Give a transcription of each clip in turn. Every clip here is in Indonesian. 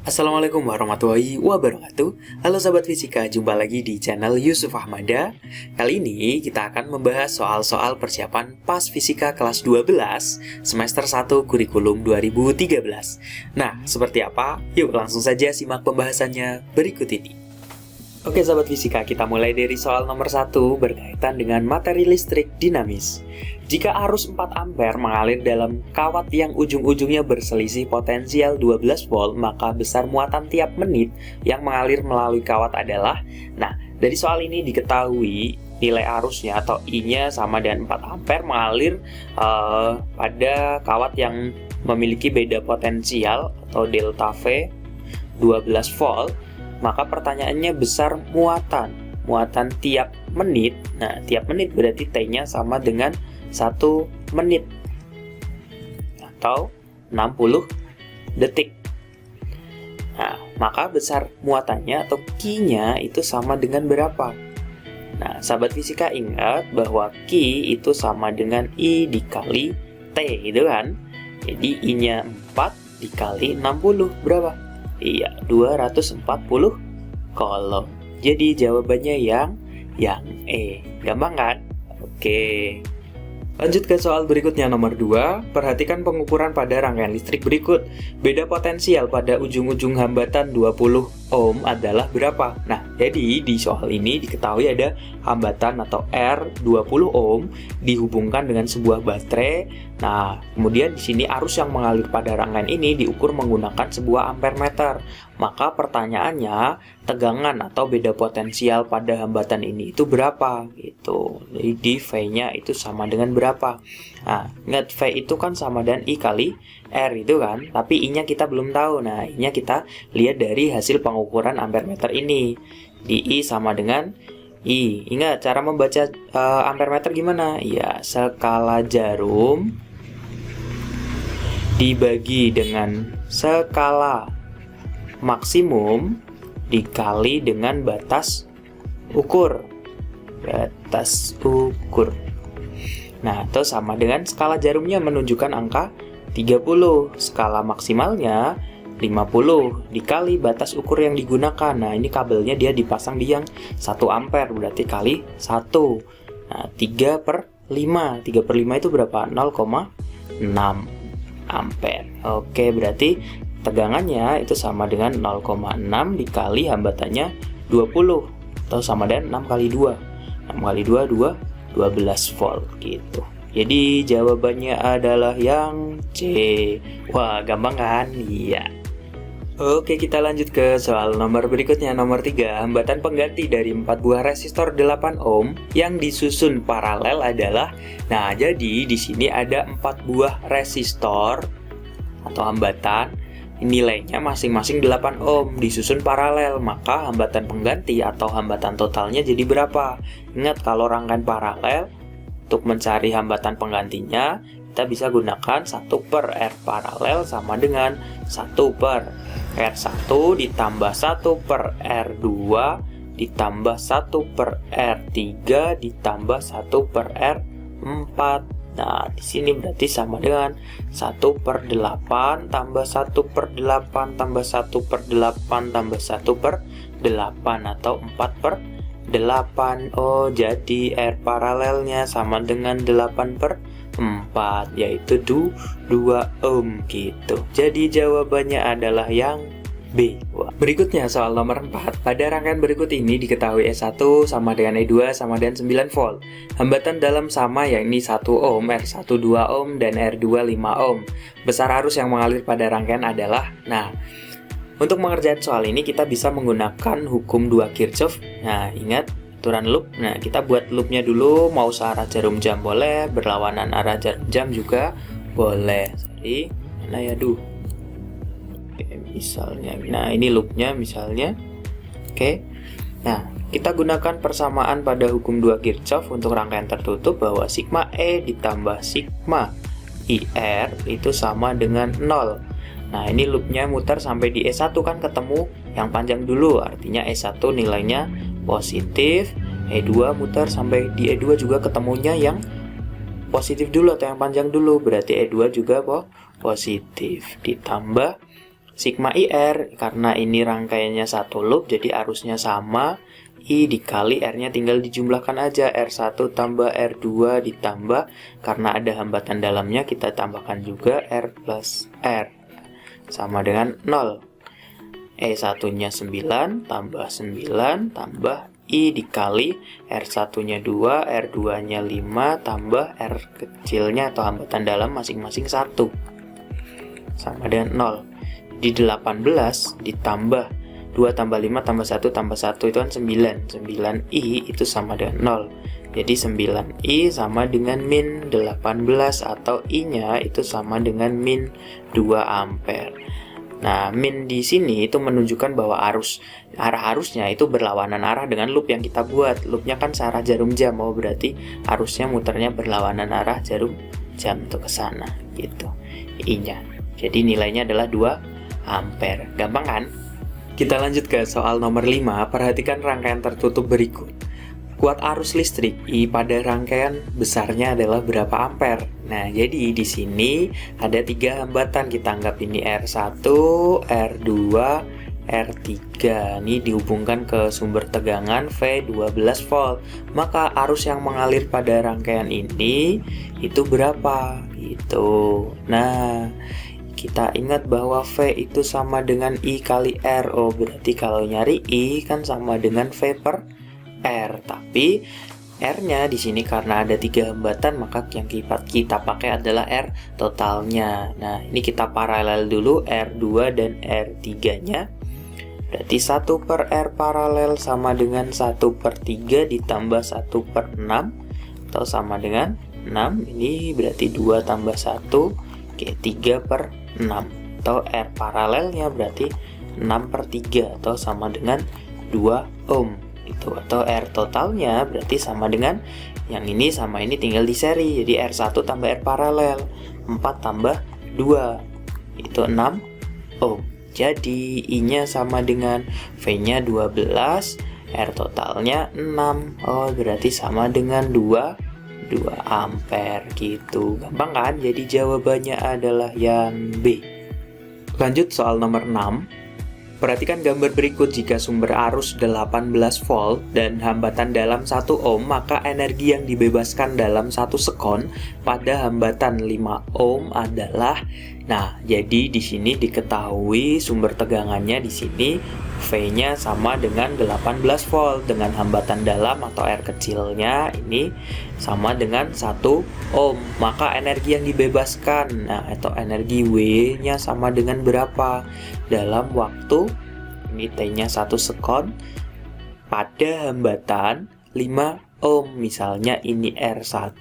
Assalamualaikum warahmatullahi wabarakatuh. Halo sahabat fisika, jumpa lagi di channel Yusuf Ahmada. Kali ini kita akan membahas soal-soal persiapan PAS Fisika kelas 12 semester 1 kurikulum 2013. Nah, seperti apa? Yuk langsung saja simak pembahasannya berikut ini. Oke sahabat fisika, kita mulai dari soal nomor 1 berkaitan dengan materi listrik dinamis. Jika arus 4 ampere mengalir dalam kawat yang ujung-ujungnya berselisih potensial 12 volt, maka besar muatan tiap menit yang mengalir melalui kawat adalah. Nah, dari soal ini diketahui nilai arusnya atau I-nya sama dengan 4 ampere mengalir pada kawat yang memiliki beda potensial atau delta V 12 volt. Maka pertanyaannya besar muatan tiap menit. Nah, tiap menit berarti T-nya sama dengan 1 menit atau 60 detik. Nah, maka besar muatannya atau Q-nya itu sama dengan berapa? Nah, sahabat fisika ingat bahwa Q itu sama dengan I dikali T, gitu kan? Jadi I-nya 4 dikali 60 berapa? Iya, 240 kolom. Jadi jawabannya yang E. Gampang kan? Oke. Lanjut ke soal berikutnya nomor 2. Perhatikan pengukuran pada rangkaian listrik berikut. Beda potensial pada ujung-ujung hambatan 20 ohm adalah berapa? Nah, jadi di soal ini diketahui ada hambatan atau R 20 ohm dihubungkan dengan sebuah baterai. Nah, kemudian di sini arus yang mengalir pada rangkaian ini diukur menggunakan sebuah ampere meter. Maka pertanyaannya, tegangan atau beda potensial pada hambatan ini itu berapa? Gitu. Jadi V-nya itu sama dengan berapa? Nah, ingat V itu kan sama dengan I kali R itu kan, tapi I-nya kita belum tahu. Nah, I-nya kita lihat dari hasil pengukuran ampere meter ini. Di I sama dengan I. Ingat cara membaca ampere meter gimana? Ya, skala jarum dibagi dengan skala maksimum dikali dengan batas ukur. Nah, itu sama dengan skala jarumnya menunjukkan angka 30. Skala maksimalnya 50 dikali batas ukur yang digunakan. Nah, ini kabelnya dia dipasang di yang 1 ampere, berarti kali 1. Nah, 3/5. 3/5 itu berapa? 0,6 ampere. Oke, berarti tegangannya itu sama dengan 0,6 dikali hambatannya 20 atau sama dengan 6 kali 2. 6 kali 2, 12 volt gitu. Jadi jawabannya adalah yang C. Wah, gampang kan? Iya. Oke, kita lanjut ke soal nomor berikutnya, nomor 3. Hambatan pengganti dari 4 buah resistor 8 ohm yang disusun paralel adalah. Nah, jadi di sini ada 4 buah resistor atau hambatan, nilainya masing-masing 8 ohm disusun paralel, maka hambatan pengganti atau hambatan totalnya jadi berapa? Ingat, kalau rangkaian paralel, untuk mencari hambatan penggantinya kita bisa gunakan 1/R paralel sama dengan 1/R1 ditambah 1/R2 ditambah 1/R3 ditambah 1/R4. Nah, di sini berarti sama dengan 1/8 tambah 1/8 tambah 1/8 tambah 1/8 atau 4/8. Oh, jadi R paralelnya sama dengan 8/4, yaitu 2 ohm gitu. Jadi jawabannya adalah yang B. Wah. Berikutnya soal nomor 4. Pada rangkaian berikut ini diketahui S1 sama dengan E2 sama dengan 9 volt. Hambatan dalam sama yakni 1 ohm, R1 2 ohm, dan R2 5 ohm. Besar arus yang mengalir pada rangkaian adalah. Nah, untuk mengerjakan soal ini kita bisa menggunakan hukum 2 Kirchhoff. Nah, ingat aturan loop. Nah, kita buat loopnya dulu, mau searah jarum jam boleh, berlawanan arah jarum jam juga boleh. Sorry, mana ya, misalnya, nah ini loopnya misalnya. Oke. Nah, kita gunakan persamaan pada hukum 2 Kirchhoff untuk rangkaian tertutup bahwa sigma E ditambah sigma IR itu sama dengan 0. Nah, ini loopnya muter sampai di E1 kan ketemu yang panjang dulu, artinya E1 nilainya positif. E2 muter sampai di E2 juga ketemunya yang positif dulu atau yang panjang dulu, berarti E2 juga positif, ditambah Sigma IR, karena ini rangkaiannya satu loop, jadi arusnya sama. I dikali R-nya tinggal dijumlahkan aja. R1 tambah R2 ditambah, karena ada hambatan dalamnya, kita tambahkan juga R plus R. Sama dengan 0. E1-nya 9, tambah 9, tambah I dikali R1-nya 2, R2-nya 5, tambah R kecilnya atau hambatan dalam masing-masing 1. Sama dengan 0. Di 18 ditambah 2 tambah 5 tambah 1 tambah 1 itu kan 9. 9I itu sama dengan 0. Jadi 9I sama dengan min 18 atau I-nya itu sama dengan min 2 ampere. Nah, min di sini itu menunjukkan bahwa arah arusnya itu berlawanan arah dengan loop yang kita buat. Loopnya kan searah jarum jam, berarti arusnya muternya berlawanan arah jarum jam itu ke sana, gitu. I-nya. Jadi nilainya adalah 2 ampere. Gampang kan? Kita lanjut ke soal nomor 5. Perhatikan rangkaian tertutup berikut. Kuat arus listrik I pada rangkaian besarnya adalah berapa ampere? Nah, jadi di sini ada 3 hambatan. Kita anggap ini R1, R2, R3. Ini dihubungkan ke sumber tegangan V12 volt. Maka arus yang mengalir pada rangkaian ini itu berapa? Gitu. Nah, kita ingat bahwa V itu sama dengan I kali R. Berarti kalau nyari I kan sama dengan V per R, tapi R-nya di sini karena ada 3 hambatan, maka yang kita pakai adalah R totalnya. Nah, ini kita paralel dulu R2 dan R3-nya. Berarti 1 per R paralel sama dengan 1 per 3 ditambah 1 per 6, atau sama dengan 6. Ini berarti 2 tambah 1, oke, 3 per 6. Atau R paralelnya berarti 6 per 3, atau sama dengan 2 ohm. Itu, atau R totalnya berarti sama dengan yang ini sama ini tinggal di seri. Jadi R1 tambah R paralel 4 tambah 2 itu 6 ohm. Jadi I-nya sama dengan V-nya 12, R totalnya 6. Berarti sama dengan 2 ampere gitu. Gampang kan? Jadi jawabannya adalah yang B. Lanjut soal nomor 6. Perhatikan gambar berikut. Jika sumber arus 18 volt dan hambatan dalam 1 ohm, maka energi yang dibebaskan dalam 1 sekon pada hambatan 5 ohm adalah. Nah, jadi di sini diketahui sumber tegangannya di sini V-nya sama dengan 18 volt dengan hambatan dalam atau R kecilnya ini sama dengan 1 ohm. Maka energi yang dibebaskan, nah, atau energi W-nya sama dengan berapa? Dalam waktu, ini T-nya 1 sekon pada hambatan 5 ohm. Misalnya ini R1,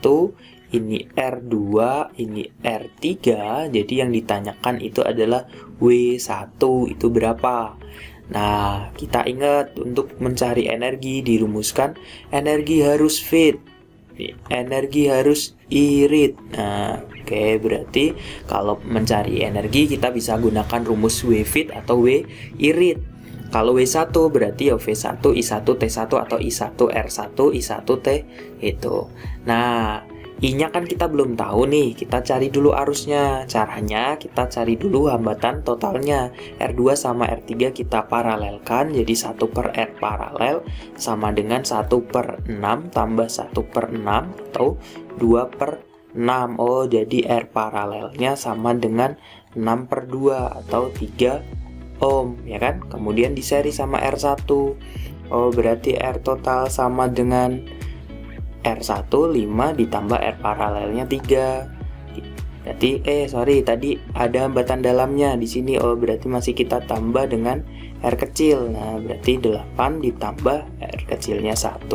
ini R2, ini R3. Jadi yang ditanyakan itu adalah W1 itu berapa? Nah, kita ingat untuk mencari energi dirumuskan energi harus fit, energi harus irit. Nah, oke, berarti kalau mencari energi kita bisa gunakan rumus W fit atau W irit. Kalau W1 berarti ya V1 I1 T1 atau I1 R1 I1 T itu. Nah, I-nya kan kita belum tahu nih, kita cari dulu arusnya. Caranya kita cari dulu hambatan totalnya. R2 sama R3 kita paralelkan, jadi 1 per R paralel sama dengan 1 per 6 tambah 1 per 6 atau 2 per 6. Jadi R paralelnya sama dengan 6 per 2 atau 3 ohm, ya kan? Kemudian diseri sama R1. Berarti R total sama dengan R1 5 ditambah R paralelnya 3. Berarti tadi ada hambatan dalamnya di sini. Berarti masih kita tambah dengan R kecil. Nah, berarti 8 ditambah R kecilnya 1.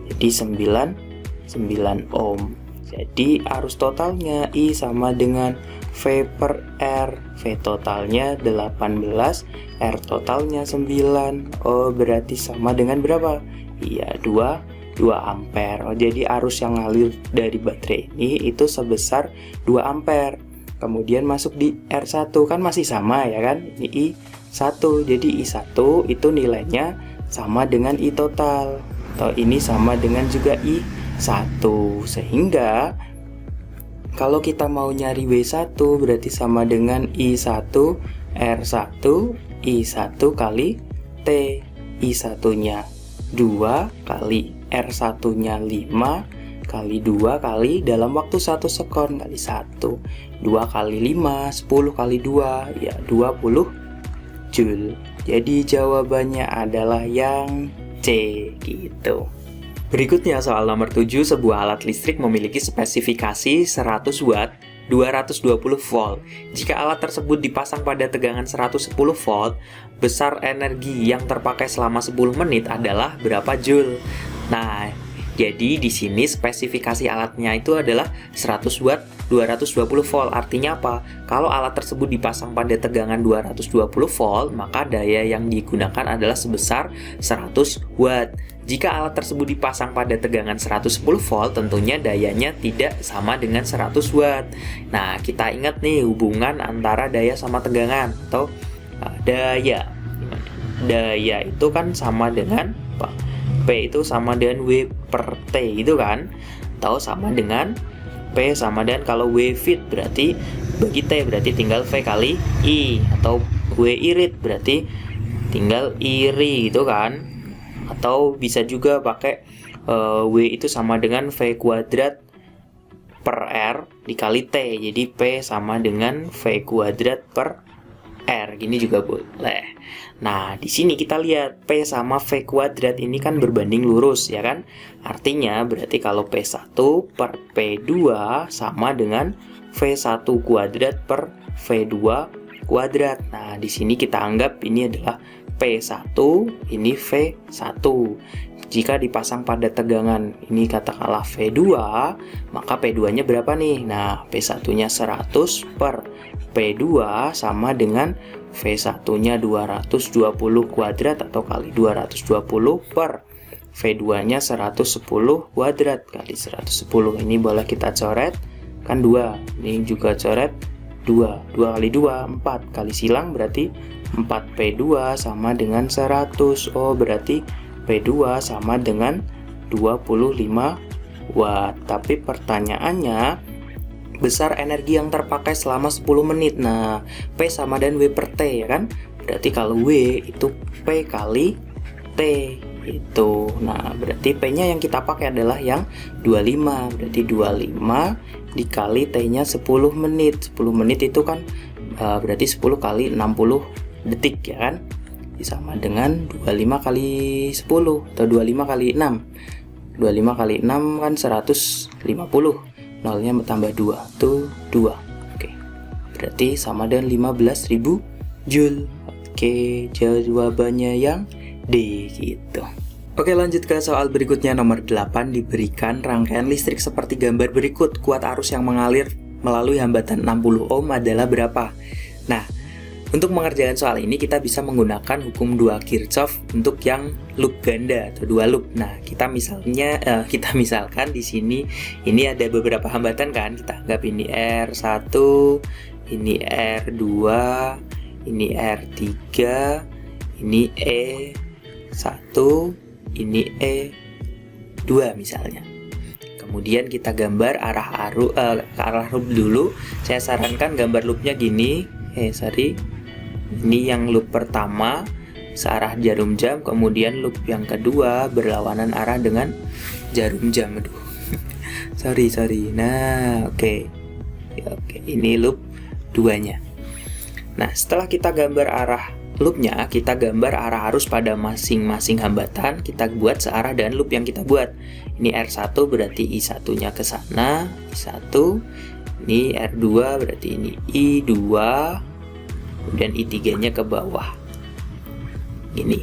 Jadi 9 ohm. Jadi arus totalnya I sama dengan V per R. V totalnya 18, R totalnya 9. Berarti sama dengan berapa? Iya, 2 ampere. Jadi arus yang ngalir dari baterai ini itu sebesar 2 ampere. Kemudian masuk di R1 kan masih sama ya kan? Ini I1. Jadi I1 itu nilainya sama dengan I total. Atau ini sama dengan juga I1. Sehingga kalau kita mau nyari W1 berarti sama dengan I1 R1 I1 kali T. I1-nya 2 kali R1-nya 5 kali 2 kali dalam waktu 1 sekon kali 1. 2 kali 5, 10 kali 2, ya 20 Joule. Jadi jawabannya adalah yang C gitu. Berikutnya soal nomor 7, sebuah alat listrik memiliki spesifikasi 100 watt 220 volt. Jika alat tersebut dipasang pada tegangan 110 volt, besar energi yang terpakai selama 10 menit adalah berapa joule? Nah, jadi di sini spesifikasi alatnya itu adalah 100 watt 220 volt. Artinya apa? Kalau alat tersebut dipasang pada tegangan 220 volt, maka daya yang digunakan adalah sebesar 100 watt. Jika alat tersebut dipasang pada tegangan 110 volt, tentunya dayanya tidak sama dengan 100 watt. Nah, kita ingat nih hubungan antara daya sama tegangan atau daya. Daya itu kan sama dengan apa? P itu sama dengan W per T itu kan? Atau sama dengan P sama dengan, kalau W fit berarti bagi T berarti tinggal V kali I, atau W irit berarti tinggal iri gitu kan? Atau bisa juga pakai W itu sama dengan V kuadrat per R dikali T. Jadi P sama dengan V kuadrat per R. Gini juga boleh. Nah, di sini kita lihat P sama V kuadrat ini kan berbanding lurus, ya kan? Artinya berarti kalau P1 per P2 sama dengan V1 kuadrat per V2 kuadrat. Nah, di sini kita anggap ini adalah P1, ini V1. Jika dipasang pada tegangan ini katakanlah V2, maka P2-nya berapa nih? Nah, P1-nya 100 per P2 sama dengan V1-nya 220 kuadrat atau kali 220 per V2-nya 110 kuadrat kali 110. Ini boleh kita coret, kan 2. Ini juga coret 2. 2 kali 2, 4. Kali silang berarti 4P2 sama dengan 100. Oh, berarti P2 sama dengan 25 watt. Tapi pertanyaannya, besar energi yang terpakai selama 10 menit. Nah, P sama dengan W per T, ya kan? Berarti kalau W itu P kali T itu. Nah, berarti P-nya yang kita pakai adalah yang 25. Berarti 25 dikali T-nya 10 menit. 10 menit itu kan berarti 10 kali 60 detik, ya kan? Sama dengan 25 kali 10 atau 25 kali 6. 25 kali 6 kan 150. Nolnya tambah 2 itu 2. Oke. Berarti sama dengan 15.000 Joule. Oke, jawabannya yang D gitu. Oke, lanjut ke soal berikutnya. Nomor 8, diberikan rangkaian listrik seperti gambar berikut. Kuat arus yang mengalir melalui hambatan 60 ohm adalah berapa? Nah, untuk mengerjakan soal ini kita bisa menggunakan hukum 2 Kirchhoff untuk yang loop ganda atau 2 loop. Nah, kita misalkan di sini ini ada beberapa hambatan kan. Kita anggap ini R1, ini R2, ini R3, ini E1, ini E2 misalnya. Kemudian kita gambar arah loop dulu. Saya sarankan gambar loopnya gini. Ini yang loop pertama searah jarum jam, kemudian loop yang kedua berlawanan arah dengan jarum jam. Aduh. sorry. Nah, oke. Ini loop 2-nya. Nah, setelah kita gambar arah loopnya, kita gambar arah arus pada masing-masing hambatan. Kita buat searah dengan loop yang kita buat. Ini R1 berarti I1-nya ke sana, I1. Ini R2 berarti ini I2. Kemudian I3-nya ke bawah. Ini.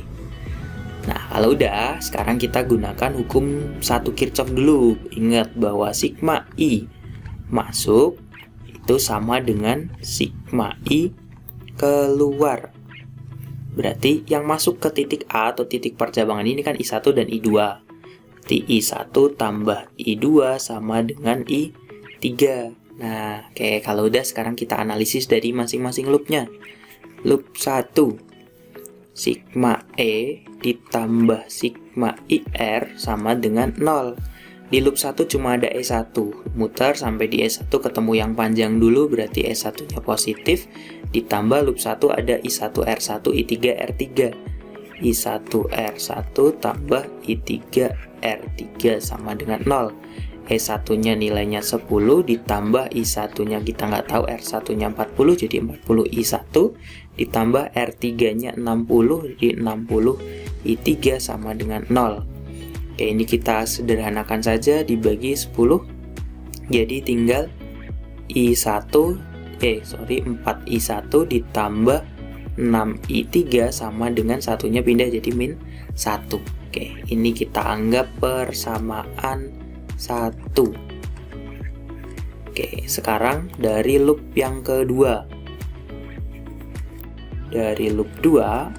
Nah, kalau udah, sekarang kita gunakan hukum 1 Kirchhoff dulu. Ingat bahwa sigma I masuk itu sama dengan sigma I keluar. Berarti yang masuk ke titik A atau titik percabangan ini kan I1 dan I2. Berarti I1 tambah I2 sama dengan I3. Nah, oke, kalau udah sekarang kita analisis dari masing-masing loopnya. Loop 1, sigma E ditambah sigma IR sama dengan 0. Di loop 1 cuma ada E1, muter sampai di E1 ketemu yang panjang dulu, berarti E1-nya positif, ditambah loop 1 ada I1R1, I3R3. I1R1 tambah I3R3 sama dengan 0. E1-nya nilainya 10, ditambah I1-nya kita nggak tahu, R1-nya 40, jadi 40 I1, ditambah R3-nya 60, jadi 60 I3 sama dengan 0. Oke, ini kita sederhanakan saja, dibagi 10, jadi tinggal 4I1 ditambah 6I3 sama dengan satunya pindah jadi min 1. Oke, ini kita anggap persamaan 1. Oke, sekarang dari loop yang kedua. Dari loop 2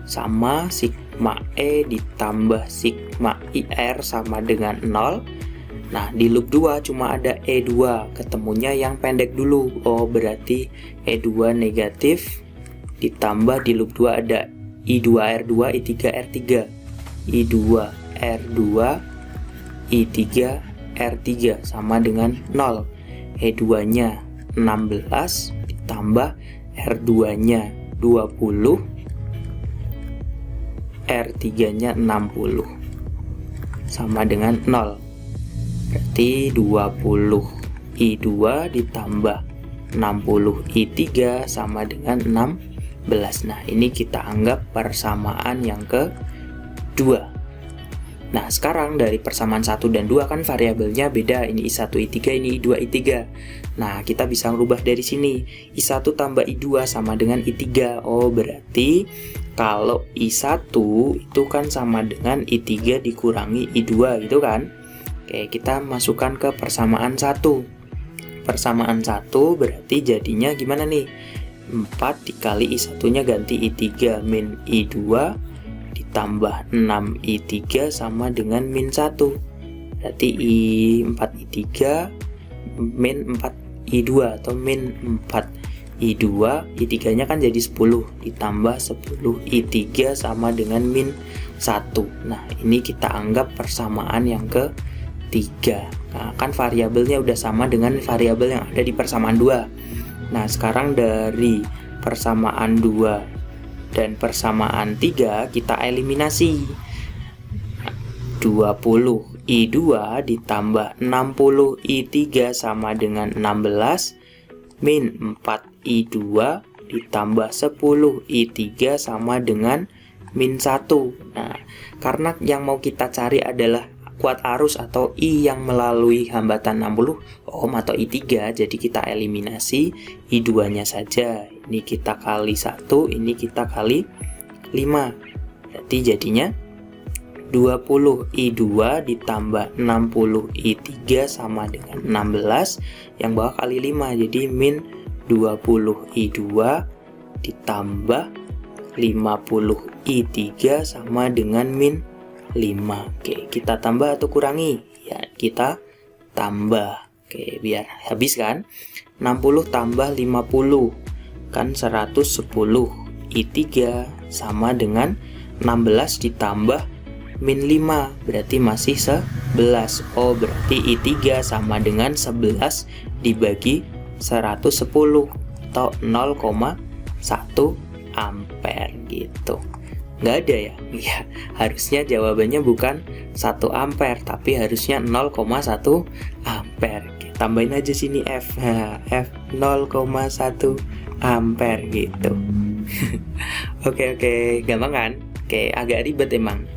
sama sigma E ditambah sigma IR sama dengan 0. Nah, di loop 2 cuma ada E2, ketemunya yang pendek dulu. Oh, berarti E2 negatif, ditambah di loop 2 ada I2R2, I3R3. I2R2, I3R3 sama dengan 0. E2-nya 16, ditambah R2-nya 20, R3-nya 60 sama dengan 0. Berarti 20 I2 ditambah 60 I3 sama dengan 16. Nah, ini kita anggap persamaan yang kedua. Nah, sekarang dari persamaan 1 dan 2 kan variabelnya beda. Ini I1 I3, ini I2 I3. Nah, kita bisa merubah dari sini. I1 tambah I2 sama dengan I3. Oh, berarti kalau I1 itu kan sama dengan I3 dikurangi I2 gitu kan. Oke, kita masukkan ke persamaan 1. Persamaan 1 berarti jadinya gimana nih? 4 dikali I1-nya ganti I3 min I2 ditambah 6 I3 sama dengan min 1. Berarti I4 I3 min 4 I2 atau min 4 I2, I3-nya kan jadi 10 ditambah 10 I3 sama dengan min 1. Nah, ini kita anggap persamaan yang ketiga. Nah, kan variabelnya udah sama dengan variabel yang ada di persamaan 2. Nah, sekarang dari persamaan 2 dan persamaan 3 kita eliminasi. 20 I2 ditambah 60 I3 sama dengan 16 min 4 I2 ditambah 10 I3 sama dengan min 1. Nah, karena yang mau kita cari adalah kuat arus atau I yang melalui hambatan 60 ohm atau I3, jadi kita eliminasi I2-nya saja. Ini kita kali 1, ini kita kali 5. Berarti jadinya 20 I2 ditambah 60 I3 sama dengan 16, yang bawah kali 5, jadi min 20 I2 ditambah 50 I3 sama dengan min 5. Oke, kita tambah atau kurangi? Ya, kita tambah. Oke, biar habis kan? 60 tambah 50 kan 110 I3 sama dengan 16 ditambah min 5, berarti masih 11. Oh, berarti I3 sama dengan 11 dibagi 110 atau 0,1 ampere gitu. Nggak ada ya? Ya, harusnya jawabannya bukan 1 ampere, tapi harusnya 0,1 ampere. Oke, tambahin aja sini F. F 0,1 ampere gitu. Oke, gampang kan? Oke, agak ribet emang.